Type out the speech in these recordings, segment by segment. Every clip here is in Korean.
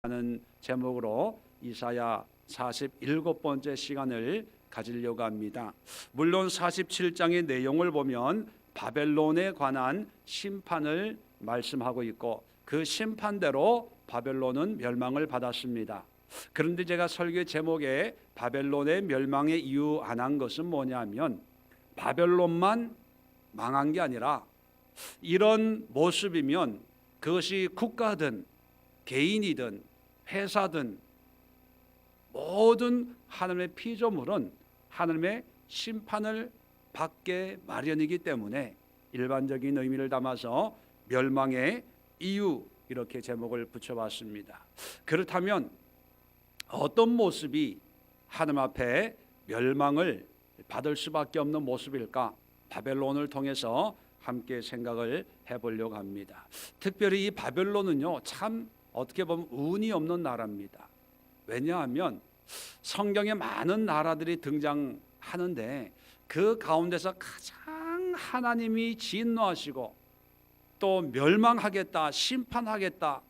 하는 제목으로 이사야 47번째 시간을 가지려고 합니다. 물론 47장의 내용을 보면 바벨론에 관한 심판을 말씀하고 있고 그 심판대로 바벨론은 멸망을 받았습니다. 그런데 제가 설교 제목에 바벨론의 멸망의 이유 안 한 것은 뭐냐면 바벨론만 망한 게 아니라 이런 모습이면 그것이 국가든 개인이든 회사든 모든 하나님의 피조물은 하나님의 심판을 받게 마련이기 때문에 일반적인 의미를 담아서 멸망의 이유 이렇게 제목을 붙여봤습니다. 그렇다면 어떤 모습이 하나님 앞에 멸망을 받을 수밖에 없는 모습일까? 바벨론을 통해서 함께 생각을 해보려고 합니다. 특별히 이 바벨론은요, 참 어떻게 보면 운이 없는 나라입니다. 왜냐하면 성경에 많은 나라들이 등장하는데 그 가운데서 가장 하나님이 진노하시고 또 멸망하겠다, 심판하겠다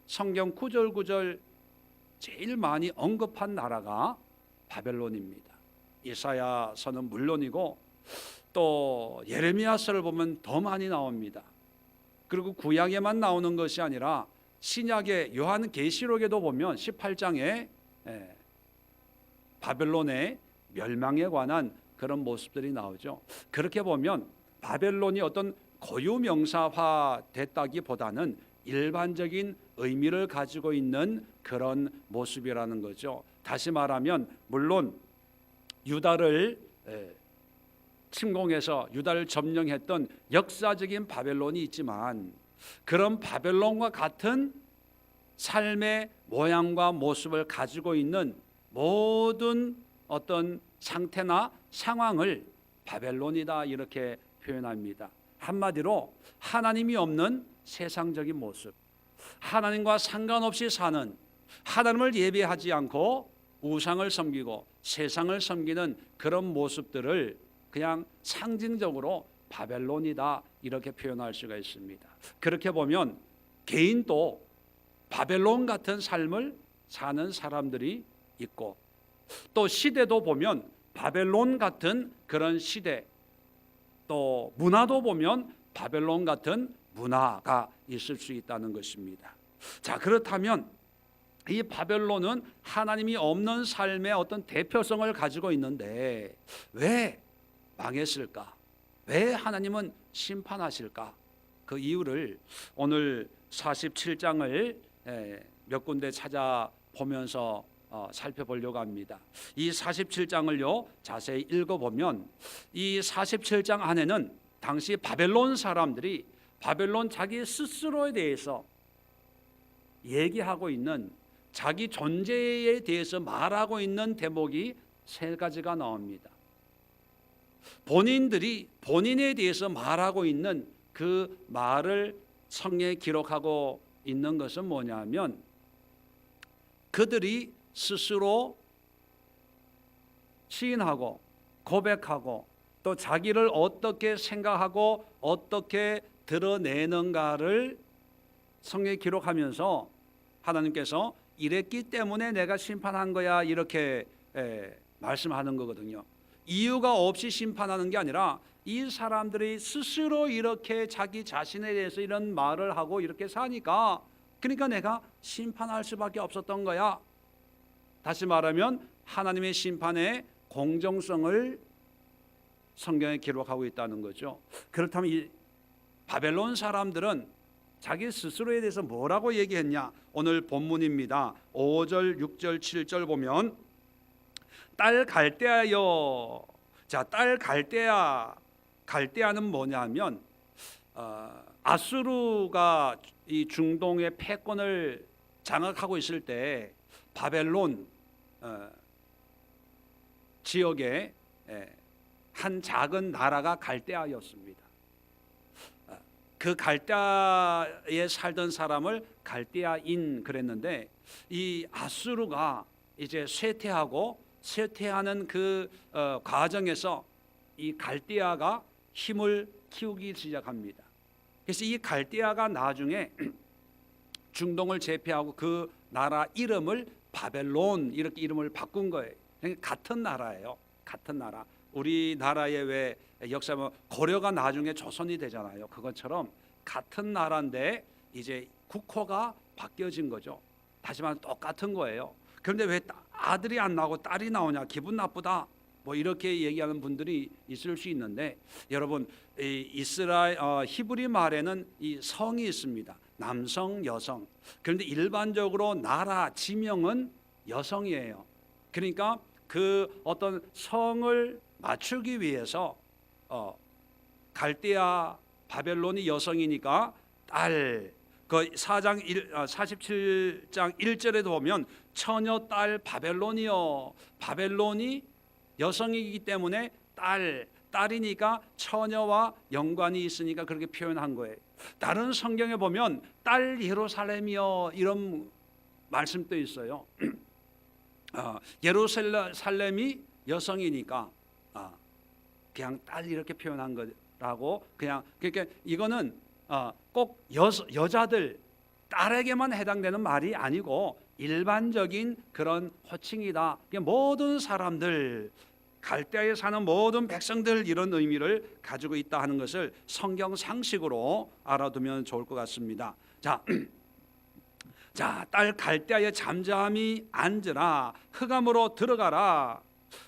성경 구절구절 제일 많이 언급한 나라가 바벨론입니다. 이사야서는 물론이고 또 예레미야서를 보면 더 많이 나옵니다. 그리고 구약에만 나오는 것이 아니라 신약의 요한계시록에도 보면 18장에 바벨론의 멸망에 관한 그런 모습들이 나오죠. 그렇게 보면 바벨론이 어떤 고유명사화 됐다기보다는 일반적인 의미를 가지고 있는 그런 모습이라는 거죠. 다시 말하면 물론 유다를 침공해서 유다를 점령했던 역사적인 바벨론이 있지만 그런 바벨론과 같은 삶의 모양과 모습을 가지고 있는 모든 어떤 상태나 상황을 바벨론이다 이렇게 표현합니다. 한마디로 하나님이 없는 세상적인 모습, 하나님과 상관없이 사는, 하나님을 예배하지 않고 우상을 섬기고 세상을 섬기는 그런 모습들을 그냥 상징적으로 바벨론이다 이렇게 표현할 수가 있습니다. 그렇게 보면 개인도 바벨론 같은 삶을 사는 사람들이 있고 또 시대도 보면 바벨론 같은 그런 시대, 또 문화도 보면 바벨론 같은 문화가 있을 수 있다는 것입니다. 자, 그렇다면 이 바벨론은 하나님이 없는 삶의 어떤 대표성을 가지고 있는데 왜 망했을까? 왜 하나님은 심판하실까? 그 이유를 오늘 47장을 몇 군데 찾아보면서 살펴보려고 합니다. 이 47장을요 자세히 읽어보면 이 47장 안에는 당시 바벨론 사람들이 바벨론 자기 스스로에 대해서 얘기하고 있는 자기 존재에 대해서 말하고 있는 대목이 세 가지가 나옵니다. 본인들이 본인에 대해서 말하고 있는 그 말을 성경에 기록하고 있는 것은 뭐냐면 그들이 스스로 시인하고 고백하고 또 자기를 어떻게 생각하고 어떻게 드러내는가를 성경에 기록하면서 하나님께서 이랬기 때문에 내가 심판한 거야 이렇게 말씀하는 거거든요. 이유가 없이 심판하는 게 아니라 이 사람들이 스스로 이렇게 자기 자신에 대해서 이런 말을 하고 이렇게 사니까 그러니까 내가 심판할 수밖에 없었던 거야. 다시 말하면 하나님의 심판의 공정성을 성경에 기록하고 있다는 거죠. 그렇다면 이 바벨론 사람들은 자기 스스로에 대해서 뭐라고 얘기했냐? 오늘 본문입니다. 5절, 6절, 7절 보면 딸 갈대아여. 자, 딸 갈대아는 뭐냐면 아수르가 이 중동의 패권을 장악하고 있을 때 바벨론 지역에 한 작은 나라가 갈대아였습니다. 그 갈대아에 살던 사람을 갈대아인 그랬는데 이 아수르가 이제 쇠퇴하는 그 과정에서 이 갈대아가 힘을 키우기 시작합니다. 그래서 이 갈대아가 나중에 중동을 제패하고 그 나라 이름을 바벨론 이렇게 이름을 바꾼 거예요. 그러니까 같은 나라예요. 같은 나라. 우리나라의 왜 역사 뭐 고려가 나중에 조선이 되잖아요. 그것처럼 같은 나라인데 이제 국호가 바뀌어진 거죠. 다시 말하면 똑같은 거예요. 그런데 왜 아들이 안 나오고 딸이 나오냐, 기분 나쁘다, 뭐 이렇게 얘기하는 분들이 있을 수 있는데, 여러분 이스라엘 히브리 말에는 이 성이 있습니다. 남성, 여성. 그런데 일반적으로 나라 지명은 여성이에요. 그러니까 그 어떤 성을 맞추기 위해서 갈대아 바벨론이 여성이니까 딸, 그 47장 1절에도 보면 처녀 딸 바벨론이요. 바벨론이 여성이기 때문에 딸이니까 처녀와 연관이 있으니까 그렇게 표현한 거예요. 다른 성경에 보면 딸 예루살렘이요 이런 말씀도 있어요. 예루살렘이 여성이니까 그냥 딸 이렇게 표현한 거라고. 그냥 그러니까 이거는 꼭 여자들 딸에게만 해당되는 말이 아니고 일반적인 그런 호칭이다. 모든 사람들, 갈대아에 사는 모든 백성들, 이런 의미를 가지고 있다 하는 것을 성경 상식으로 알아두면 좋을 것 같습니다. 자, 딸 갈대아에 잠잠히 앉으라. 흑암으로 들어가라.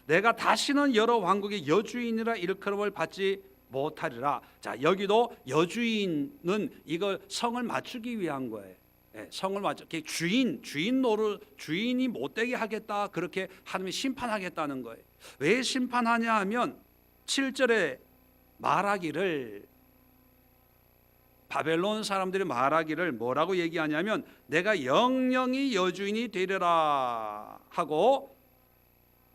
내가 다시는 여러 왕국의 여주인이라 일컬음을 받지 못하리라. 자, 여기도 여주인은 이거 성을 맞추기 위한 거예요. 성을 맞추, 주인이 못되게 하겠다, 그렇게 하나님이 심판하겠다는 거예요. 왜 심판하냐 하면 7절에 말하기를, 바벨론 사람들이 말하기를 뭐라고 얘기하냐면 내가 영영이 여주인이 되리라 하고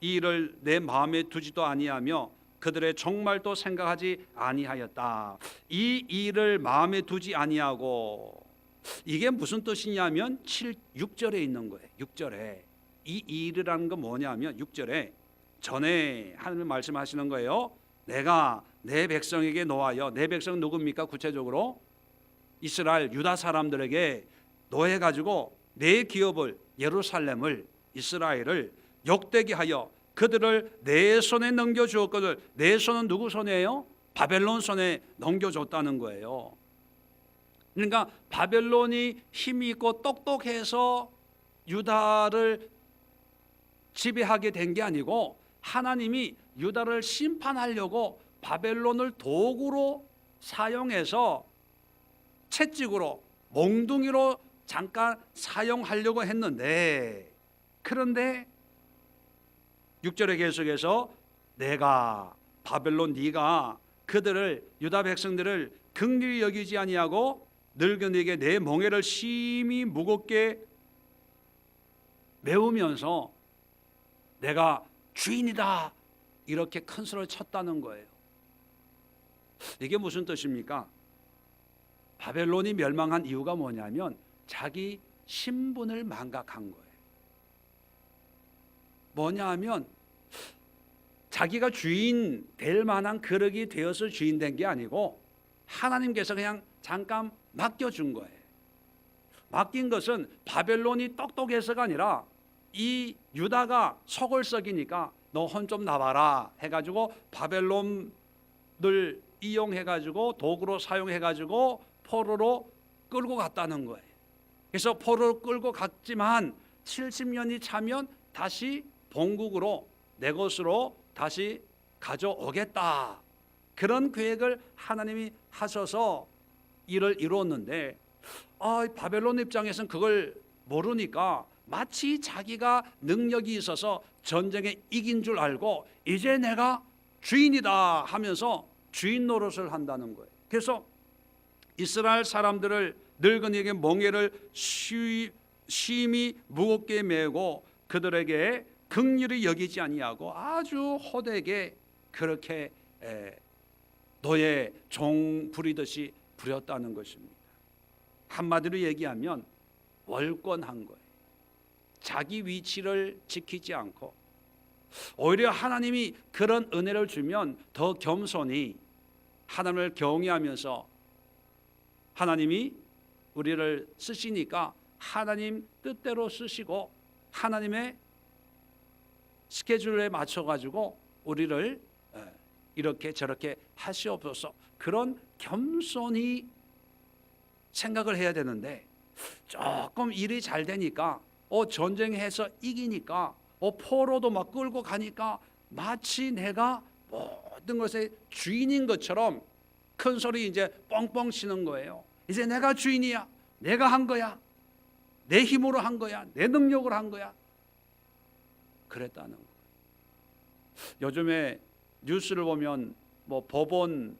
이 일을 내 마음에 두지도 아니하며 그들의 종말도 생각하지 아니하였다. 이 일을 마음에 두지 아니하고, 이게 무슨 뜻이냐면 6절에 있는 거예요. 6절에 이 일이라는 건 뭐냐면 6절에 전에 하나님 말씀하시는 거예요. 내가 내 백성에게 노하여, 내 백성은 누굽니까? 구체적으로 이스라엘 유다 사람들에게 노해가지고 내 기업을, 예루살렘을, 이스라엘을 욕되게 하여 그들을 내 손에 넘겨주었거든. 내 손은 누구 손이에요? 바벨론 손에 넘겨줬다는 거예요. 그러니까 바벨론이 힘이 있고 똑똑해서 유다를 지배하게 된 게 아니고 하나님이 유다를 심판하려고 바벨론을 도구로 사용해서 채찍으로, 몽둥이로 잠깐 사용하려고 했는데, 그런데 6절에 계속해서 내가 바벨론 네가 그들을, 유다 백성들을 긍휼히 여기지 아니하고 늙은이에게 내 멍에를 심히 무겁게 메우면서 내가 주인이다 이렇게 큰 소리를 쳤다는 거예요. 이게 무슨 뜻입니까? 바벨론이 멸망한 이유가 뭐냐면 자기 신분을 망각한 거예요. 뭐냐 하면 자기가 주인 될 만한 그릇이 되어서 주인 된 게 아니고 하나님께서 그냥 잠깐 맡겨준 거예요. 맡긴 것은 바벨론이 똑똑해서가 아니라 이 유다가 속을 썩이니까 너 혼 좀 나와라 해가지고 바벨론을 이용해가지고 도구로 사용해가지고 포로로 끌고 갔다는 거예요. 그래서 포로로 끌고 갔지만 70년이 차면 다시 본국으로, 내 것으로 다시 가져오겠다, 그런 계획을 하나님이 하셔서 이를 이루었는데 바벨론 입장에서는 그걸 모르니까 마치 자기가 능력이 있어서 전쟁에 이긴 줄 알고 이제 내가 주인이다 하면서 주인 노릇을 한다는 거예요. 그래서 이스라엘 사람들을, 늙은이에게 멍에를 심히 무겁게 메고 그들에게 긍휼히 여기지 아니하고 아주 호되게 그렇게 노예 종 부리듯이 부렸다는 것입니다. 한마디로 얘기하면 월권한 거예요. 자기 위치를 지키지 않고 오히려 하나님이 그런 은혜를 주면 더 겸손히 하나님을 경외하면서, 하나님이 우리를 쓰시니까 하나님 뜻대로 쓰시고 하나님의 스케줄에 맞춰 가지고 우리를 이렇게 저렇게 하시옵소서. 그런 겸손히 생각을 해야 되는데 조금 일이 잘 되니까 전쟁해서 이기니까 포로도 막 끌고 가니까 마치 내가 모든 것의 주인인 것처럼 큰 소리 이제 뻥뻥 치는 거예요. 이제 내가 주인이야. 내가 한 거야. 내 힘으로 한 거야. 내 능력으로 한 거야. 그랬다는 거예요. 요즘에 뉴스를 보면 법원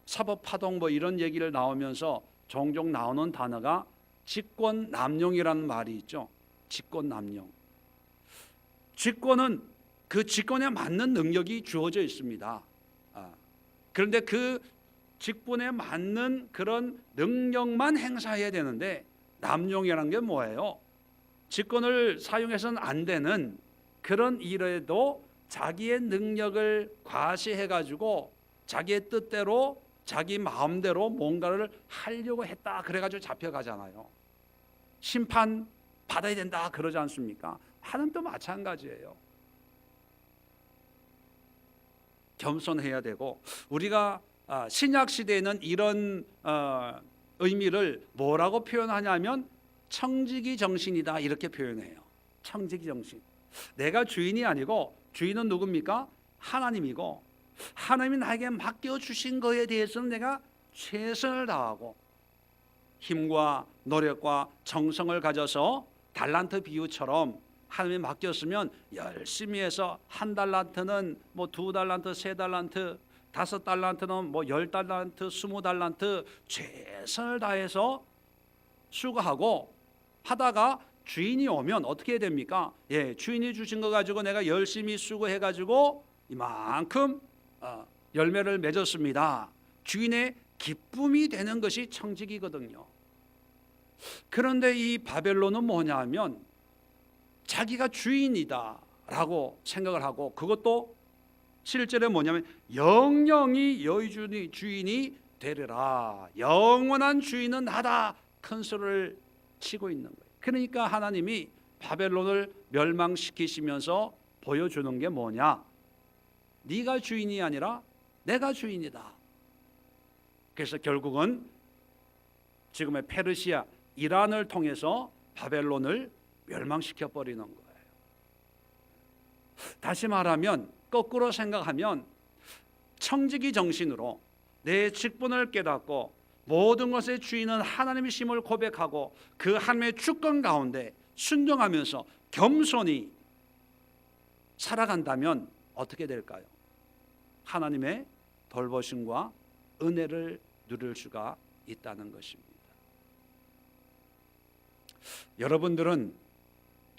사법파동 이런 얘기를 나오면서 종종 나오는 단어가 직권남용이라는 말이 있죠. 직권남용. 직권은 그 직권에 맞는 능력이 주어져 있습니다. 그런데 그 직분에 맞는 그런 능력만 행사해야 되는데 남용이라는 게 뭐예요? 직권을 사용해서는 안 되는 그런 일에도 자기의 능력을 과시해가지고 자기의 뜻대로 자기 마음대로 뭔가를 하려고 했다 그래가지고 잡혀가잖아요. 심판 받아야 된다 그러지 않습니까? 하나님도 마찬가지예요. 겸손해야 되고 우리가 신약 시대에는 이런 의미를 뭐라고 표현하냐면 청지기 정신이다 이렇게 표현해요. 청지기 정신. 내가 주인이 아니고 주인은 누굽니까? 하나님이고 하나님이 나에게 맡겨주신 거에 대해서는 내가 최선을 다하고 힘과 노력과 정성을 가져서 달란트 비유처럼 하나님이 맡겼으면 열심히 해서 1달란트는 2달란트, 3달란트, 5달란트는 10달란트, 20달란트 최선을 다해서 수고하고 하다가 주인이 오면 어떻게 해야 됩니까? 주인이 주신 거 가지고 내가 열심히 수고해가지고 이만큼 열매를 맺었습니다. 주인의 기쁨이 되는 것이 청직이거든요. 그런데 이 바벨론은 뭐냐면 자기가 주인이다라고 생각을 하고 그것도 실제로 뭐냐면 영영이 여의 주인이 되리라. 영원한 주인은 나다. 큰 소리를 치고 있는 거예요. 그러니까 하나님이 바벨론을 멸망시키시면서 보여주는 게 뭐냐? 네가 주인이 아니라 내가 주인이다. 그래서 결국은 지금의 페르시아, 이란을 통해서 바벨론을 멸망시켜 버리는 거예요. 다시 말하면 거꾸로 생각하면 청지기 정신으로 내 직분을 깨닫고 모든 것의 주인은 하나님이심을 고백하고 그 하나님의 주권 가운데 순종하면서 겸손히 살아간다면 어떻게 될까요? 하나님의 돌보심과 은혜를 누릴 수가 있다는 것입니다. 여러분들은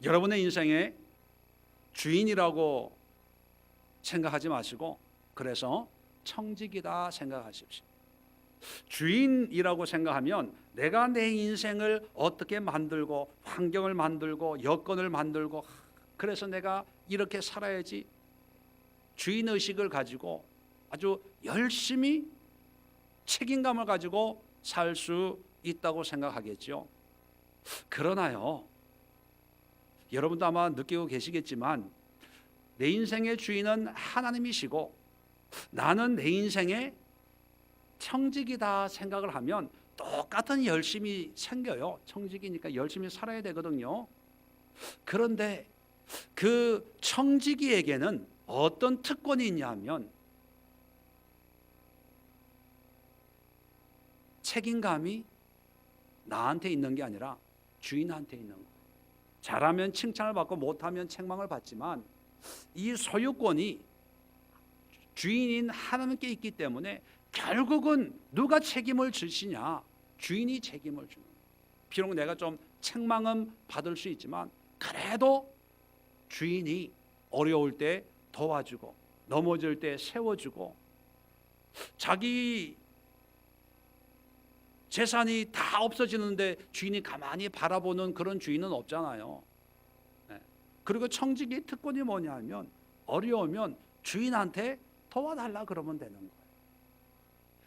여러분의 인생의 주인이라고 생각하지 마시고 그래서 청직이다 생각하십시오. 주인이라고 생각하면 내가 내 인생을 어떻게 만들고 환경을 만들고 여건을 만들고 그래서 내가 이렇게 살아야지 주인의식을 가지고 아주 열심히 책임감을 가지고 살 수 있다고 생각하겠죠. 그러나요, 여러분도 아마 느끼고 계시겠지만 내 인생의 주인은 하나님이시고 나는 내 인생의 청직이다 생각을 하면 똑같은 열심이 생겨요. 청직이니까 열심히 살아야 되거든요. 그런데 그 청지기에게는 어떤 특권이 있냐면 책임감이 나한테 있는 게 아니라 주인한테 있는 거예요. 잘하면 칭찬을 받고 못하면 책망을 받지만 이 소유권이 주인인 하나님께 있기 때문에 결국은 누가 책임을 지시냐? 주인이 책임을 주는 거예요. 비록 내가 좀 책망은 받을 수 있지만 그래도 주인이 어려울 때 도와주고 넘어질 때 세워주고 자기 재산이 다 없어지는데 주인이 가만히 바라보는 그런 주인은 없잖아요. 그리고 청지기의 특권이 뭐냐면 어려우면 주인한테 도와달라 그러면 되는 거예요.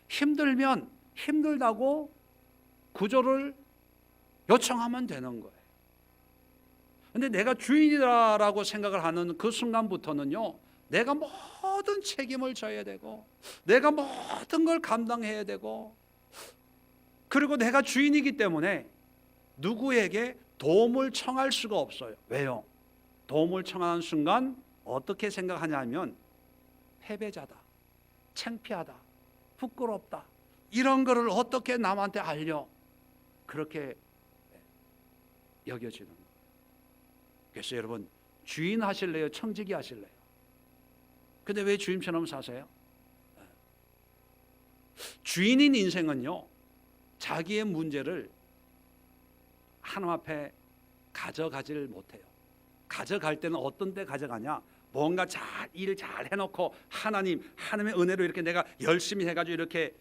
힘들면 힘들다고 구조를 요청하면 되는 거예요. 근데 내가 주인이라고 생각을 하는 그 순간부터는요, 내가 모든 책임을 져야 되고, 내가 모든 걸 감당해야 되고, 그리고 내가 주인이기 때문에 누구에게 도움을 청할 수가 없어요. 왜요? 도움을 청하는 순간 어떻게 생각하냐면 패배자다, 창피하다, 부끄럽다, 이런 거를 어떻게 남한테 알려, 그렇게 여겨지는 거예요. 그래서 여러분, 주인 하실래요? 청지기 하실래요? 근데 왜 주인처럼 사세요? 주인인 인생은요, 자기의 문제를 하나님 앞에 가져가지를 못해요. 가져갈 때는 어떤 때 가져가냐? 뭔가 일 잘 해놓고 하나님의 은혜로 이렇게 내가 열심히 해가지고 이렇게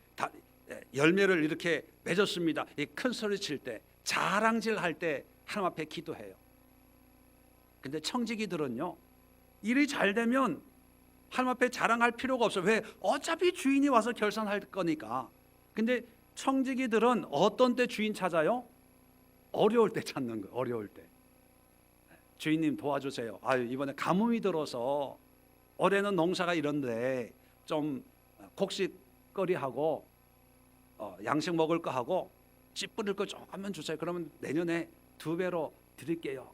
열매를 이렇게 맺었습니다. 이 큰 소리 칠 때, 자랑질 할 때 하나님 앞에 기도해요. 근데 청지기들은요, 일이 잘 되면 하나님 앞에 자랑할 필요가 없어요. 왜? 어차피 주인이 와서 결산할 거니까. 근데 청지기들은 어떤 때 주인 찾아요? 어려울 때 찾는 거예요. 어려울 때. 주인님 도와주세요. 이번에 가뭄이 들어서 올해는 농사가 이런데 좀 곡식거리하고 양식 먹을 거 하고 씨 뿌릴 거 조금만 주세요. 그러면 내년에 2배로 드릴게요.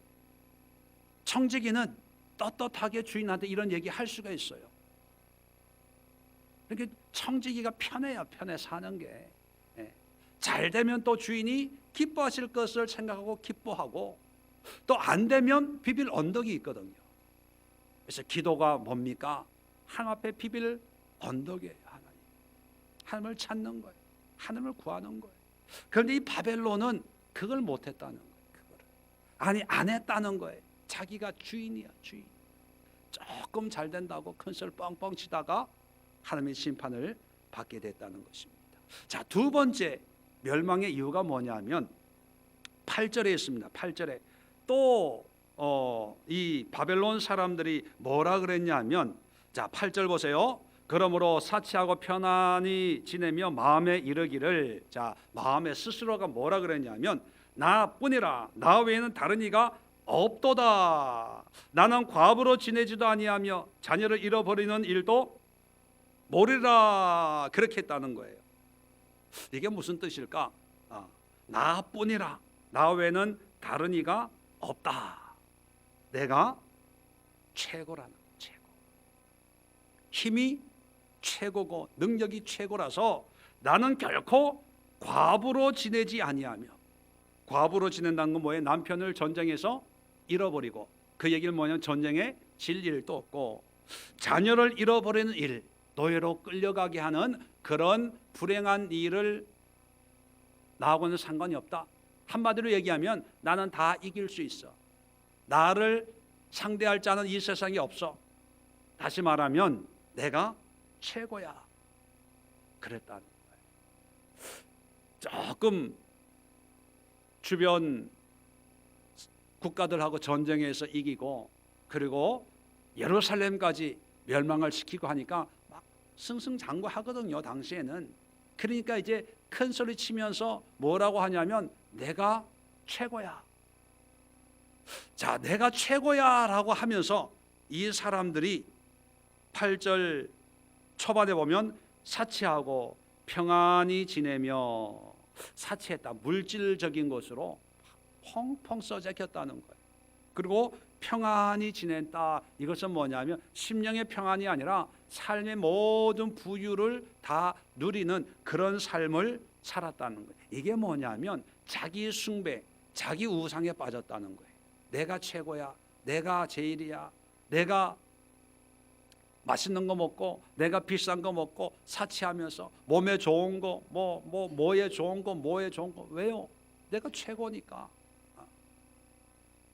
청지기는 떳떳하게 주인한테 이런 얘기 할 수가 있어요. 이렇게 청지기가 편해요. 편해 사는 게. 잘 되면 또 주인이 기뻐하실 것을 생각하고 기뻐하고, 또 안 되면 비빌 언덕이 있거든요. 그래서 기도가 뭡니까? 하나님 앞에 비빌 언덕이에요. 하나님을 찾는 거예요. 하나님을 구하는 거예요. 그런데 이 바벨론은 그걸 못했다는 거예요. 안 했다는 거예요. 자기가 주인이야, 주인. 조금 잘 된다고 큰 소리 뻥뻥 치다가 하나님의 심판을 받게 됐다는 것입니다. 자, 두 번째 멸망의 이유가 뭐냐면 8절에 있습니다. 8절에 또 이 바벨론 사람들이 뭐라 그랬냐면, 자 8절 보세요. 그러므로 사치하고 편안히 지내며 마음에 이르기를, 자 마음에 스스로가 뭐라 그랬냐면, 나뿐이라 나 외에는 다른 이가 없도다. 나는 과부로 지내지도 아니하며 자녀를 잃어버리는 일도 모르리라. 그렇게 했다는 거예요. 이게 무슨 뜻일까? 나뿐이라 나 외에는 다른 이가 없다. 내가 최고라는, 최고. 힘이 최고고 능력이 최고라서 나는 결코 과부로 지내지 아니하며. 과부로 지낸다는 건 뭐예요? 남편을 전쟁에서 잃어버리고, 그 얘기는 뭐냐면 전쟁에 질 일도 없고, 자녀를 잃어버리는 일, 노예로 끌려가게 하는 그런 불행한 일을 나하고는 상관이 없다. 한마디로 얘기하면 나는 다 이길 수 있어. 나를 상대할 자는 이 세상에 없어. 다시 말하면 내가 최고야. 그랬다는 거예요. 조금 주변 국가들하고 전쟁에서 이기고, 그리고 예루살렘까지 멸망을 시키고 하니까 막 승승장구하거든요, 당시에는. 그러니까 이제 큰 소리 치면서 뭐라고 하냐면 내가 최고야. 자, 내가 최고야 라고 하면서 이 사람들이 8절 초반에 보면 사치하고 평안히 지내며, 사치했다, 물질적인 것으로 펑펑 써잡혔다는 거예요. 그리고 평안히 지냈다, 이것은 뭐냐면 심령의 평안이 아니라 삶의 모든 부유를 다 누리는 그런 삶을 살았다는 거예요. 이게 뭐냐면 자기 숭배, 자기 우상에 빠졌다는 거예요. 내가 최고야, 내가 제일이야, 내가 맛있는 거 먹고 내가 비싼 거 먹고 사치하면서 몸에 좋은 거 뭐에 좋은 거 뭐에 좋은 거. 왜요? 내가 최고니까.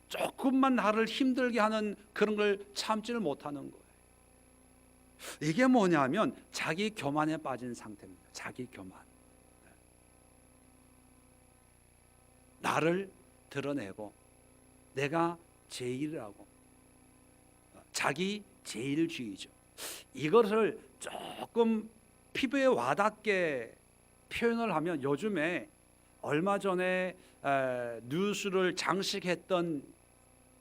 조금만 나를 힘들게 하는 그런 걸 참지를 못하는 거예요. 이게 뭐냐면 자기 교만에 빠진 상태입니다. 자기 교만. 나를 드러내고 내가 제일이라고, 자기 제일주의죠. 이것을 조금 피부에 와닿게 표현을 하면, 요즘에 얼마 전에 뉴스를 장식했던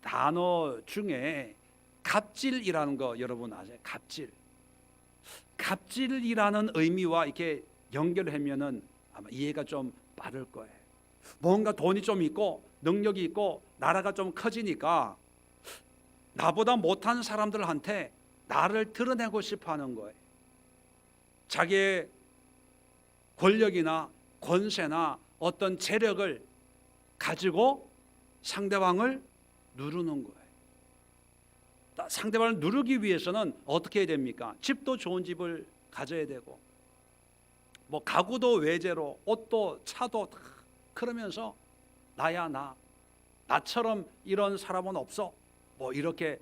단어 중에 갑질이라는 거 여러분 아세요? 갑질. 갑질이라는 의미와 이렇게 연결하면은 아마 이해가 좀 빠를 거예요. 뭔가 돈이 좀 있고 능력이 있고 나라가 좀 커지니까 나보다 못한 사람들한테 나를 드러내고 싶어 하는 거예요. 자기의 권력이나 권세나 어떤 재력을 가지고 상대방을 누르는 거예요. 상대방을 누르기 위해서는 어떻게 해야 됩니까? 집도 좋은 집을 가져야 되고, 뭐 가구도 외제로, 옷도 차도 다 그러면서 나야 나처럼 이런 사람은 없어. 뭐 이렇게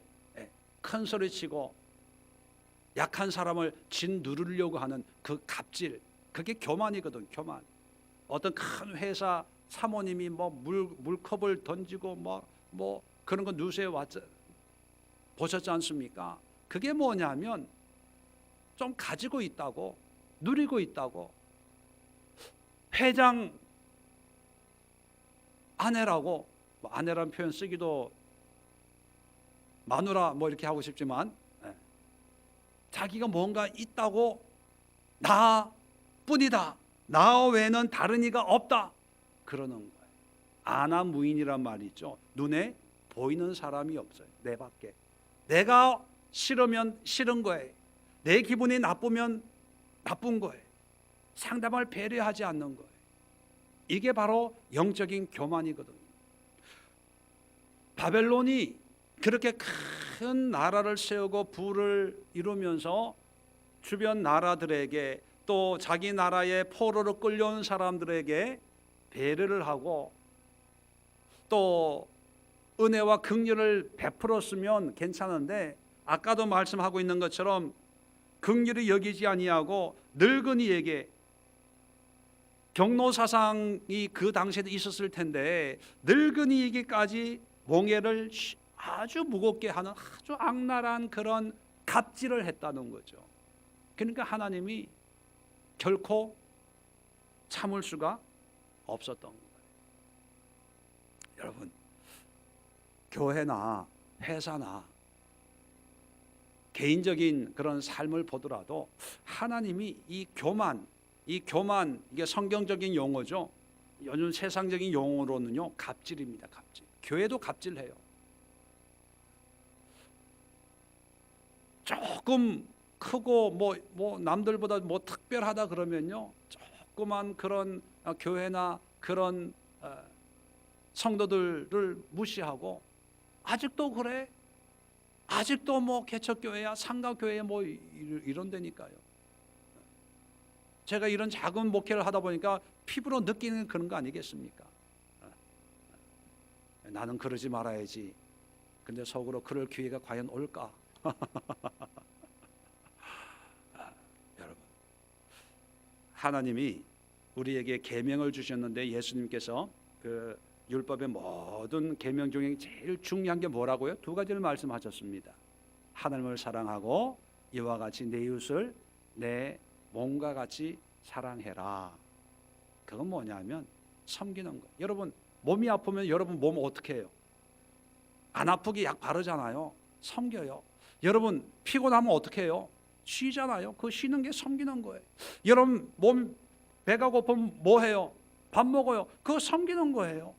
큰 소리 치고 약한 사람을 진 누르려고 하는 그 갑질, 그게 교만이거든. 교만. 어떤 큰 회사 사모님이 뭐 물컵을 던지고 뭐 그런 거 뉴스에 보셨지 않습니까? 그게 뭐냐면 좀 가지고 있다고, 누리고 있다고. 회장 아내라고, 뭐 아내라는 표현 쓰기도 마누라 뭐 이렇게 하고 싶지만, 자기가 뭔가 있다고, 나뿐이다, 나 외에는 다른 이가 없다 그러는 거예요. 아나무인이란 말이 있죠. 눈에 보이는 사람이 없어요. 내 밖에. 내가 싫으면 싫은 거예요. 내 기분이 나쁘면 나쁜 거예요. 상대방을 배려하지 않는 거예요. 이게 바로 영적인 교만이거든요. 바벨론이 그렇게 큰 나라를 세우고 부를 이루면서 주변 나라들에게 또 자기 나라에 포로로 끌려온 사람들에게 배려를 하고 또 은혜와 긍휼을 베풀었으면 괜찮은데, 아까도 말씀하고 있는 것처럼 긍휼히 여기지 아니하고 늙은이에게, 경노사상이 그 당시에도 있었을 텐데 늙은이에게까지 몽해를 아주 무겁게 하는 아주 악랄한 그런 갑질을 했다는 거죠. 그러니까 하나님이 결코 참을 수가 없었던 거예요. 여러분, 교회나 회사나 개인적인 그런 삶을 보더라도 하나님이 이 교만, 이게 성경적인 용어죠. 요즘 세상적인 용어로는요, 갑질입니다. 갑질. 교회도 갑질해요. 조금 크고 뭐 남들보다 뭐 특별하다 그러면요, 조그만 그런 교회나 그런 성도들을 무시하고, 아직도 그래? 아직도 뭐 개척교회야, 상가교회야, 뭐 이런 데니까요. 제가 이런 작은 목회를 하다 보니까 피부로 느끼는 그런 거 아니겠습니까? 나는 그러지 말아야지. 근데 속으로 그럴 기회가 과연 올까? 여러분, 하나님이 우리에게 계명을 주셨는데, 예수님께서 그 율법의 모든 계명 중에 제일 중요한 게 뭐라고요? 두 가지를 말씀하셨습니다. 하나님을 사랑하고 이와 같이 내 이웃을 내 몸과 같이 사랑해라. 그건 뭐냐면 섬기는 거. 여러분, 몸이 아프면 여러분 몸 어떻게 해요? 안 아프게 약 바르잖아요. 섬겨요. 여러분 피곤하면 어떻게 해요? 쉬잖아요. 그 쉬는 게 섬기는 거예요. 여러분 몸 배가 고프면 뭐 해요? 밥 먹어요. 그거 섬기는 거예요.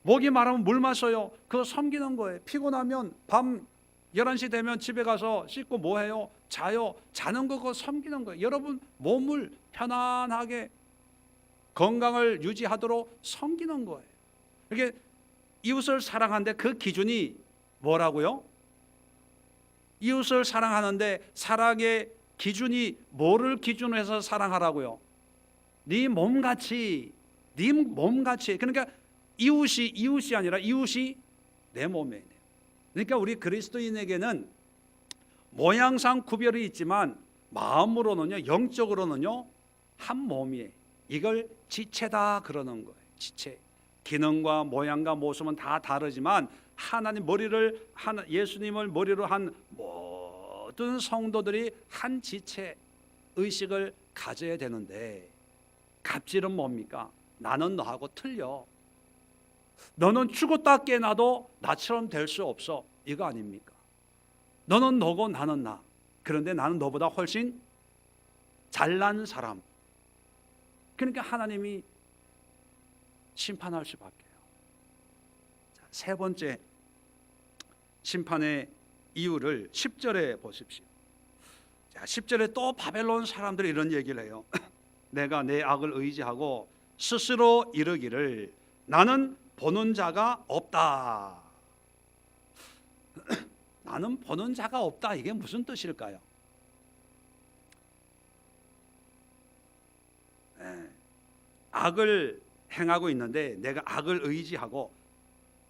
목이 마르면 물 마셔요. 그거 섬기는 거예요. 피곤하면 밤 11시 되면 집에 가서 씻고 뭐 해요? 자요. 자는 거 그거 섬기는 거예요. 여러분 몸을 편안하게 건강을 유지하도록 섬기는 거예요. 이게 이웃을 사랑하는데 그 기준이 뭐라고요? 이웃을 사랑하는데 사랑의 기준이 뭐를 기준으로 해서 사랑하라고요? 네 몸같이, 네 몸같이. 그러니까 이웃이 아니라 이웃이 내 몸이에요. 그러니까 우리 그리스도인에게는 모양상 구별이 있지만 마음으로는요, 영적으로는요 한 몸이에요. 이걸 지체다 그러는 거예요. 지체. 기능과 모양과 모습은 다 다르지만 하나님 머리를 예수님을 머리로 한 모든 성도들이 한 지체 의식을 가져야 되는데, 갑질은 뭡니까? 나는 너하고 틀려. 너는 죽었다 깨어나도 나처럼 될 수 없어. 이거 아닙니까? 너는 너고 나는 나. 그런데 나는 너보다 훨씬 잘난 사람. 그러니까 하나님이 심판할 수밖에요. 자, 세 번째 심판의 이유를 10절에 보십시오. 자, 10절에 또 바벨론 사람들이 이런 얘기를 해요. 내가 내 악을 의지하고 스스로 이르기를 나는 보는 자가 없다. 나는 보는 자가 없다. 이게 무슨 뜻일까요? 악을 행하고 있는데 내가 악을 의지하고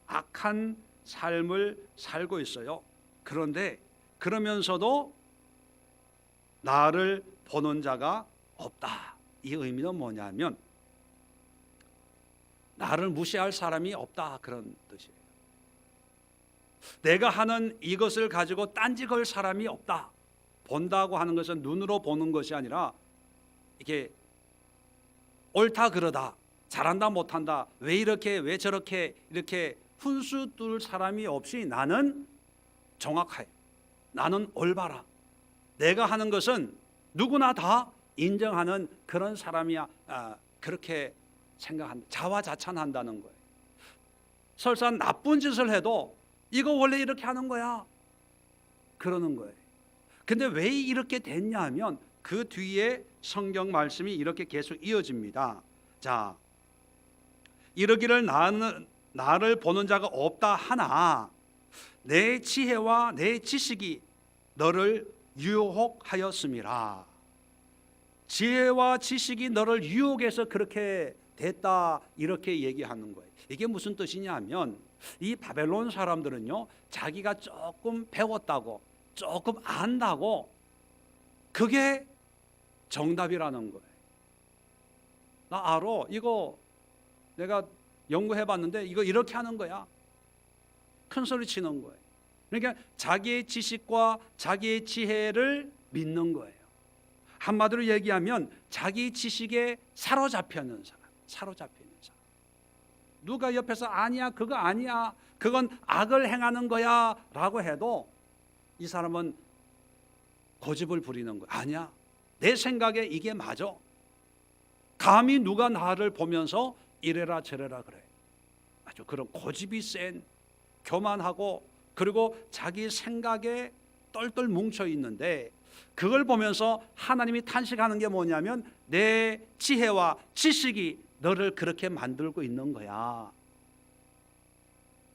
악한 삶을 살고 있어요. 그런데 그러면서도 나를 보는 자가 없다. 이 의미는 뭐냐면 나를 무시할 사람이 없다, 그런 뜻이에요. 내가 하는 이것을 가지고 딴지 걸 사람이 없다. 본다고 하는 것은 눈으로 보는 것이 아니라 이게 옳다 그러다, 잘한다 못한다, 왜 이렇게 왜 저렇게 이렇게 훈수 둘 사람이 없이 나는 정확해, 나는 올바라, 내가 하는 것은 누구나 다 인정하는 그런 사람이야. 그렇게 생각한다. 자화자찬한다는 거예요. 설사 나쁜 짓을 해도 이거 원래 이렇게 하는 거야 그러는 거예요. 근데 왜 이렇게 됐냐면 그 뒤에 성경 말씀이 이렇게 계속 이어집니다. 자, 이러기를 나를 보는 자가 없다 하나 내 지혜와 내 지식이 너를 유혹하였음이라. 지혜와 지식이 너를 유혹해서 그렇게 됐다, 이렇게 얘기하는 거예요. 이게 무슨 뜻이냐면 이 바벨론 사람들은요, 자기가 조금 배웠다고, 조금 안다고, 그게 정답이라는 거예요. 나 알아, 이거 내가 연구해봤는데 이거 이렇게 하는 거야. 큰 소리 치는 거예요. 그러니까 자기의 지식과 자기의 지혜를 믿는 거예요. 한마디로 얘기하면 자기 지식에 사로잡혀 있는 사람, 사로잡혀 있는 사람. 누가 옆에서 아니야, 그거 아니야, 그건 악을 행하는 거야 라고 해도 이 사람은 고집을 부리는 거야. 아니야, 내 생각에 이게 맞아. 감히 누가 나를 보면서 이래라 저래라 그래. 아주 그런 고집이 센, 교만하고, 그리고 자기 생각에 똘똘 뭉쳐 있는데, 그걸 보면서 하나님이 탄식하는 게 뭐냐면 내 지혜와 지식이 너를 그렇게 만들고 있는 거야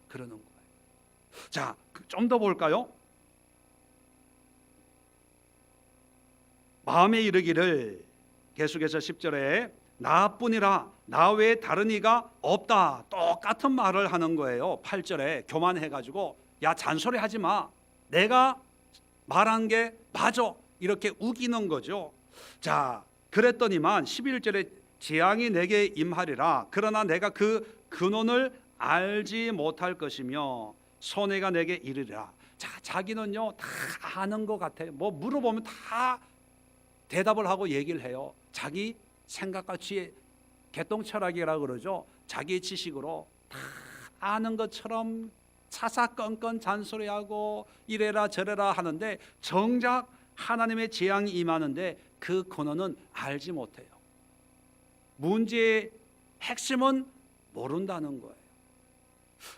그러는 거예요. 자, 좀 더 볼까요? 마음에 이르기를, 계속해서 10절에 나뿐이라 나 외에 다른 이가 없다, 똑같은 말을 하는 거예요. 8절에 교만해가지고 야, 잔소리 하지 마, 내가 말한 게 맞아, 이렇게 우기는 거죠. 자, 그랬더니만 11절에 재앙이 내게 임하리라. 그러나 내가 그 근원을 알지 못할 것이며 손해가 내게 이르리라. 자, 자기는요 다 아는 것 같아요. 뭐 물어보면 다 대답을 하고 얘기를 해요. 자기 생각과 지혜, 개똥철학이라고 그러죠. 자기의 지식으로 다 아는 것처럼 사사건건 잔소리하고 이래라 저래라 하는데 정작 하나님의 재앙이 임하는데 그 근원은 알지 못해요. 문제의 핵심은 모른다는 거예요.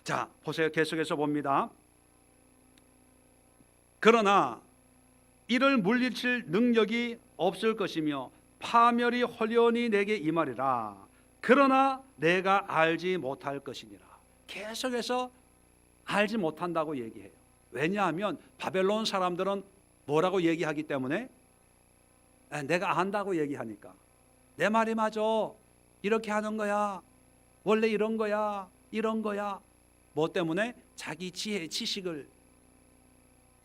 자, 보세요. 계속해서 봅니다. 그러나 이를 물리칠 능력이 없을 것이며 파멸이 홀연히 내게 임하리라. 그러나 내가 알지 못할 것이니라. 계속해서 알지 못한다고 얘기해요. 왜냐하면 바벨론 사람들은 뭐라고 얘기하기 때문에, 내가 안다고 얘기하니까, 내 말이 맞아, 이렇게 하는 거야, 원래 이런 거야, 이런 거야. 뭐 때문에? 자기 지혜, 지식을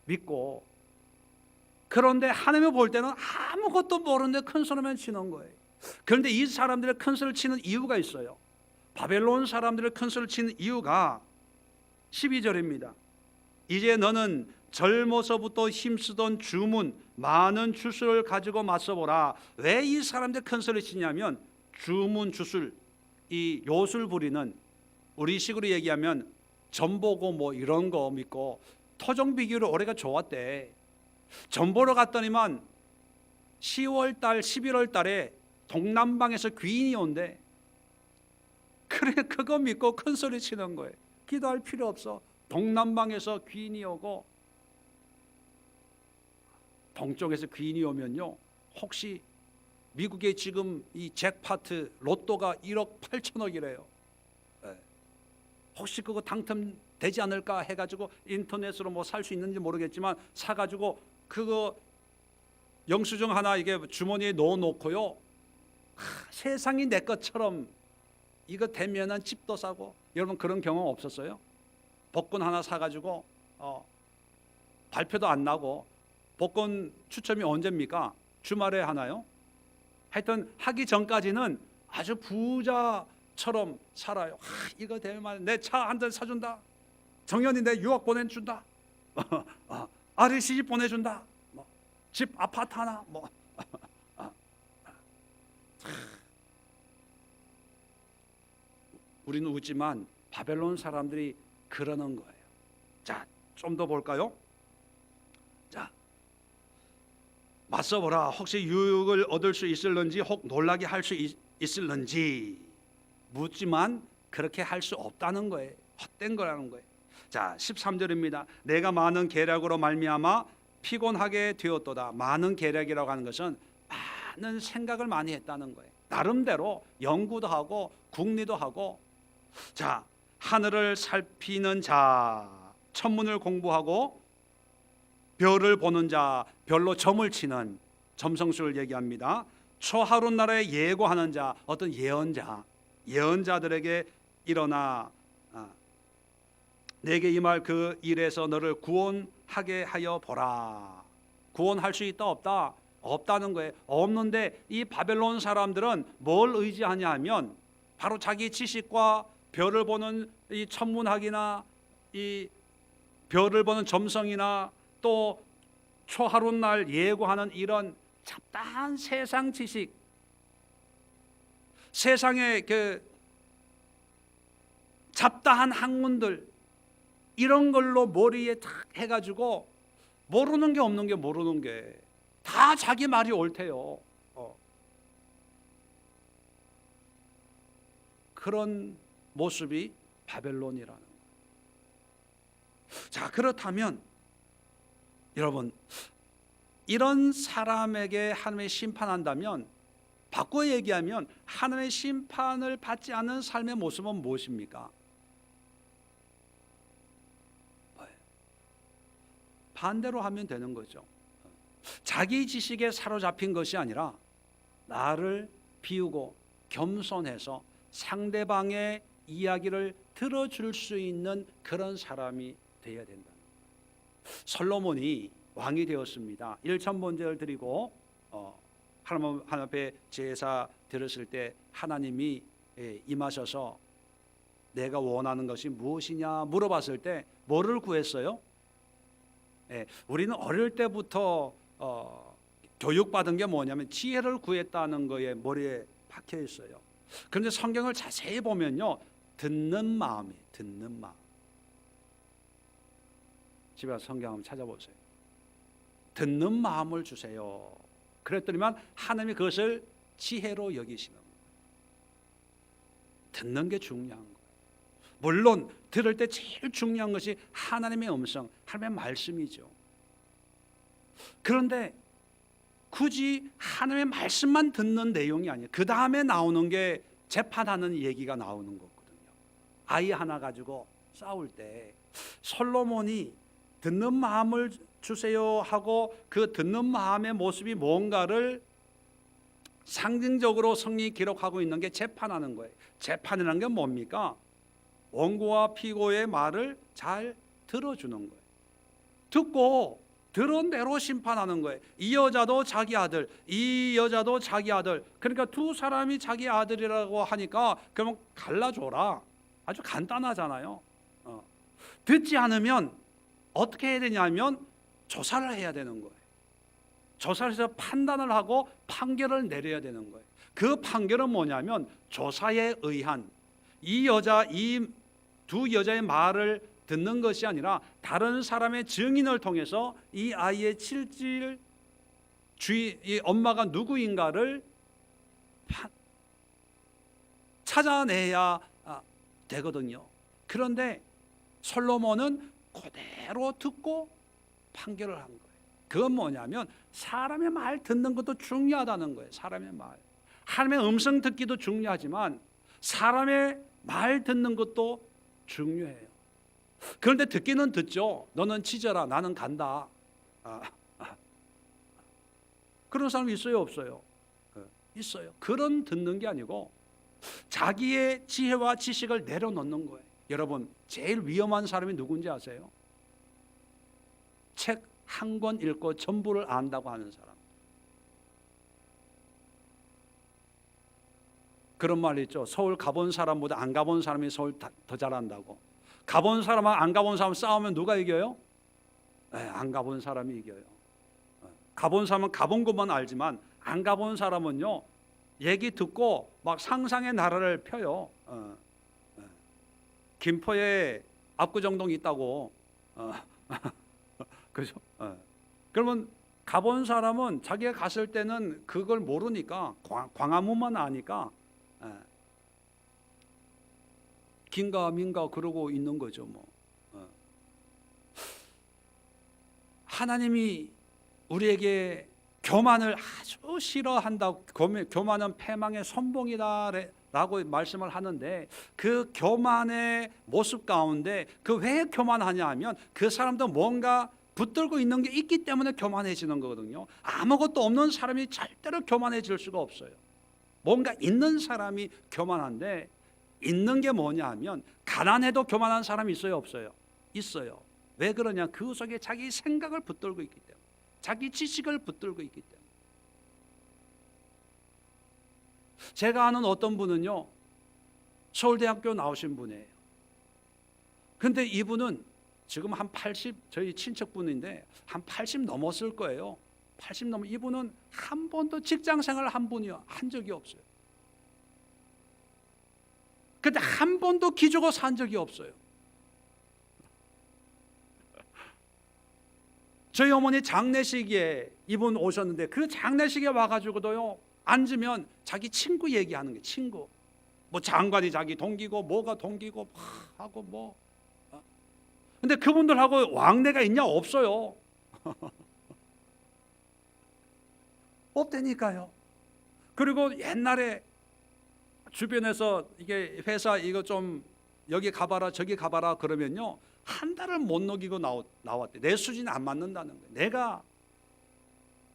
믿고. 그런데 하나님이 볼 때는 아무것도 모르는데 큰 소리만 치는 거예요. 그런데 이 사람들이 큰 소리를 치는 이유가 있어요. 바벨론 사람들이 큰 소리를 치는 이유가 12절입니다. 이제 너는 젊어서부터 힘쓰던 주문 많은 주술을 가지고 맞서보라. 왜 이 사람들 큰 소리 치냐면 주문 주술, 이 요술 부리는 우리식으로 얘기하면 전보고 뭐 이런 거 믿고 토종 비교로 올해가 좋았대. 전보러 갔더니만 10월 달 11월 달에 동남방에서 귀인이 온대. 그래 그거 믿고 큰 소리 치는 거예요. 기도할 필요 없어. 동남방에서 귀인이 오고 동쪽에서 귀인이 오면요, 혹시 미국의 지금 이 잭파트 로또가 1억 8천억이래요. 혹시 그거 당첨되지 않을까 해가지고 인터넷으로 뭐 살 수 있는지 모르겠지만 사가지고 그거 영수증 하나 이게 주머니에 넣어놓고요, 세상이 내 것처럼 이거 되면은 집도 사고. 여러분 그런 경험 없었어요? 복권 하나 사가지고 발표도 안 나고, 복권 추첨이 언제입니까? 주말에 하나요? 하여튼 하기 전까지는 아주 부자처럼 살아요. 이거 되면 내 차 한 잔 사준다. 정연이 내 유학 보내준다. 아리 시집 보내준다. 집 아파트 하나 뭐. 우리는 웃지만 바벨론 사람들이 그러는 거예요. 자, 좀 더 볼까요? 자, 맞서보라. 혹시 유익을 얻을 수 있을는지, 혹 놀라게 할 수 있을는지 묻지만 그렇게 할 수 없다는 거예요. 헛된 거라는 거예요. 자, 13절입니다. 내가 많은 계략으로 말미암아 피곤하게 되었도다. 많은 계략이라고 하는 것은 많은 생각을 많이 했다는 거예요. 나름대로 연구도 하고 궁리도 하고. 자, 하늘을 살피는 자, 천문을 공부하고 별을 보는 자, 별로 점을 치는 점성술을 얘기합니다. 초하루 나라에 예고하는 자, 어떤 예언자, 예언자들에게 일어나 내게 임할 그 일에서 너를 구원하게 하여 보라. 구원할 수 있다 없다? 없다는 거예요. 없는데 이 바벨론 사람들은 뭘 의지하냐 하면 바로 자기 지식과 별을 보는 이 천문학이나 이 별을 보는 점성이나 또 초하룻날 예고하는 이런 잡다한 세상 지식, 세상의 그 잡다한 학문들, 이런 걸로 머리에 탁 해가지고 모르는 게 없는 게 모르는 게 다 자기 말이 옳대요. 그런 모습이 바벨론이라는 거예요. 자, 그렇다면 여러분, 이런 사람에게 하나님이 심판한다면, 바꿔 얘기하면 하나님의 심판을 받지 않는 삶의 모습은 무엇입니까? 반대로 하면 되는 거죠. 자기 지식에 사로잡힌 것이 아니라 나를 비우고 겸손해서 상대방의 이야기를 들어줄 수 있는 그런 사람이 되어야 된다. 솔로몬이 왕이 되었습니다. 1,000번제를 드리고 하나님 앞에 제사 드렸을 때 하나님이 임하셔서 내가 원하는 것이 무엇이냐 물어봤을 때 뭐를 구했어요? 우리는 어릴 때부터 교육받은 게 뭐냐면 지혜를 구했다는 거에 머리에 박혀 있어요. 그런데 성경을 자세히 보면요, 듣는 마음이, 듣는 마음. 집에 가서 성경 한번 찾아보세요. 듣는 마음을 주세요. 그랬더니만 하나님이 그것을 지혜로 여기시는 거예요. 듣는 게 중요한 거예요. 물론 들을 때 제일 중요한 것이 하나님의 음성, 하나님의 말씀이죠. 그런데 굳이 하나님의 말씀만 듣는 내용이 아니에요. 그 다음에 나오는 게 재판하는 얘기가 나오는 거거든요. 아이 하나 가지고 싸울 때 솔로몬이 듣는 마음을 주세요 하고 그 듣는 마음의 모습이 뭔가를 상징적으로 성경이 기록하고 있는 게 재판하는 거예요. 재판이라는 게 뭡니까? 원고와 피고의 말을 잘 들어주는 거예요. 듣고 들은 대로 심판하는 거예요. 이 여자도 자기 아들, 이 여자도 자기 아들. 그러니까 두 사람이 자기 아들이라고 하니까 그러면 갈라줘라. 아주 간단하잖아요. 듣지 않으면 어떻게 해야 되냐면 조사를 해야 되는 거예요. 조사를 해서 판단을 하고 판결을 내려야 되는 거예요. 그 판결은 뭐냐면 조사에 의한 이 두 여자의 말을 듣는 것이 아니라 다른 사람의 증인을 통해서 이 아이의 실질 이 엄마가 누구인가를 찾아내야 되거든요. 그런데 솔로몬은 그대로 듣고 판결을 한 거예요. 그건 뭐냐면 사람의 말 듣는 것도 중요하다는 거예요. 사람의 말. 하나님의 음성 듣기도 중요하지만 사람의 말 듣는 것도 중요해요. 그런데 듣기는 듣죠. 너는 치져라, 나는 간다. 그런 사람 있어요, 없어요? 있어요. 그런 듣는 게 아니고 자기의 지혜와 지식을 내려놓는 거예요. 여러분, 제일 위험한 사람이 누군지 아세요? 책 한 권 읽고 전부를 안다고 하는 사람. 그런 말 있죠. 서울 가본 사람보다 안 가본 사람이 서울 더 잘한다고. 가본 사람하고 안 가본 사람 싸우면 누가 이겨요? 안 가본 사람이 이겨요. 가본 사람은 가본 것만 알지만 안 가본 사람은요, 얘기 듣고 막 상상의 나라를 펴요. 김포에 압구정동 있다고. 그죠? 그러면 가본 사람은 자기가 갔을 때는 그걸 모르니까 광화문만 아니까 긴가 민가 그러고 있는 거죠. 뭐. 하나님이 우리에게 교만을 아주 싫어한다고, 교만은 패망의 선봉이다라고 말씀을 하는데, 그 교만의 모습 가운데 그 왜 교만하냐 하면 그 사람도 뭔가 붙들고 있는 게 있기 때문에 교만해지는 거거든요. 아무것도 없는 사람이 절대로 교만해질 수가 없어요. 뭔가 있는 사람이 교만한데, 있는 게 뭐냐 하면 가난해도 교만한 사람이 있어요, 없어요? 있어요. 왜 그러냐? 그 속에 자기 생각을 붙들고 있기 때문에, 자기 지식을 붙들고 있기 때문에. 제가 아는 어떤 분은요, 서울대학교 나오신 분이에요. 근데 이분은 지금 한 80, 저희 친척분인데 한 80 넘었을 거예요. 80 넘은 이분은 한 번도 직장생활 한 적이 없어요. 근데 한 번도 기죽어 산 적이 없어요. 저희 어머니 장례식에 이분 오셨는데 그 장례식에 와가지고도요, 앉으면 자기 친구 얘기하는 게, 친구. 뭐 장관이 자기 동기고 뭐가 동기고 하고 뭐. 근데 그분들하고 왕래가 있냐? 없어요. 없다니까요. 그리고 옛날에 주변에서 이게 회사 이거 좀 여기 가봐라 저기 가봐라 그러면요, 한 달을 못 녹이고 나왔대. 내 수준이 안 맞는다는 거예요. 내가